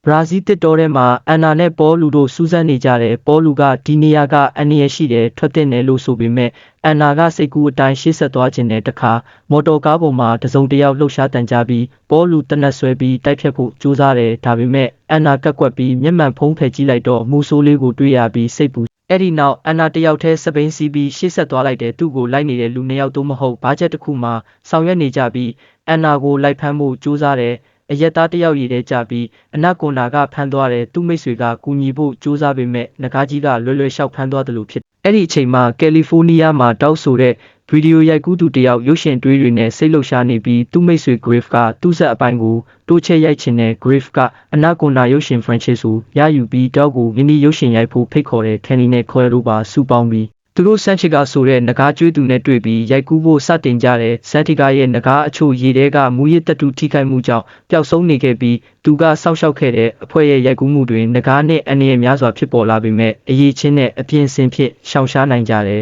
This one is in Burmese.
ဘရာဇီးတစ်တောထဲမှာအန်နာနဲ့ပေါလူတို့စူးစမ်းနေကြတယ်ပေါလူကဒီနေရာကအန္တရာယ်ရှိတယ်ထွက်တင်တယ်လို့ဆိုပေမဲ့အန်နာကစိတ်ကူးအတိုင်းရှေ့ဆက်သွားခြင်းတဲ့တခါမော်တော်ကားပေါ်မှာတစုံတစ်ယောက်လှုပ်ရှားတန်ကြပြီးပေါလူတနက်ဆွဲပြီးတိုက်ဖြတ်ဖို့ကြိုးစားတယ်ဒါပေမဲ့အန်နာကက်ကွက်ပြီးမျက်မှန်ဖုံးဖယ်ကြည့်လိုက်တော့မူဆိုးလေးကိုတွေ့ရပြီးစိတ်ပူအဲ့ဒီနောက်အန်နာတယောက်တည်းစပိန်စီးပြီးရှေ့ဆက်သွားလိုက်တယ်သူ့ကိုလိုက်နေတဲ့လူနှစ်ယောက်တော့မဟုတ်ဘားချက်တစ်ခုမှဆောင်ရွက်နေကြပြီးအန်နာကိုလိုက်ဖမ်းဖို့ကြိုးစားတယ်အရက်သားတယောက်ရည်တဲ့ကြပြီးအနက်ကွန်နာကဖမ်းသွားတယ်သူ့မိတ်ဆွေကကူညီဖို့ကြိုးစားပေမဲ့ငကားကြီးကလွယ်လွယ်လျှောက်ဖမ်းသွားတယ်လို့ဖြစ်အဲ့ဒီအချိန်မှာကယ်လီဖိုးနီးယားမှာတောက်ဆိုတဲ့ဗီဒီယိုရိုက်ကူးသူတယောက်ရုပ်ရှင်တွေးတွေနဲ့စိတ်လှုပ်ရှားနေပြီးသူ့မိတ်ဆွေ Griff ကသူ့ဆက်အပိုင်းကိုတိုးချဲ့ရိုက်ချင်တဲ့ Griff ကအနက်ကွန်နာရုပ်ရှင် franchise ကိုရယူပြီးတောက်ကိုမင်းဒီရုပ်ရှင်ရိုက်ဖို့ဖိတ်ခေါ်တဲ့ Kenny နဲ့ Claire တို့ပါစုပေါင်းပြီးသူတို့ဆန်ချစ်ကဆိုတဲ့ငကားကျွေးသူနဲ့တွေ့ပြီးရိုက်ကူးဖို့စတင်ကြတဲ့ဆန်တီကာရဲ့ငကားအချို့ရေထဲကမူရစ်တတူထိခိုက်မှုကြောင့်ပျောက်ဆုံးနေခဲ့ပြီးသူကစောက်ရှောက်ခဲ့တဲ့အဖွဲ့ရဲ့ရိုက်ကူးမှုတွေငကားနဲ့အန္တရာယ်များစွာဖြစ်ပေါ်လာပေမဲ့အရေးချင်းနဲ့အပြင်းစင်ဖြစ်ရှောင်ရှားနိုင်ကြတယ်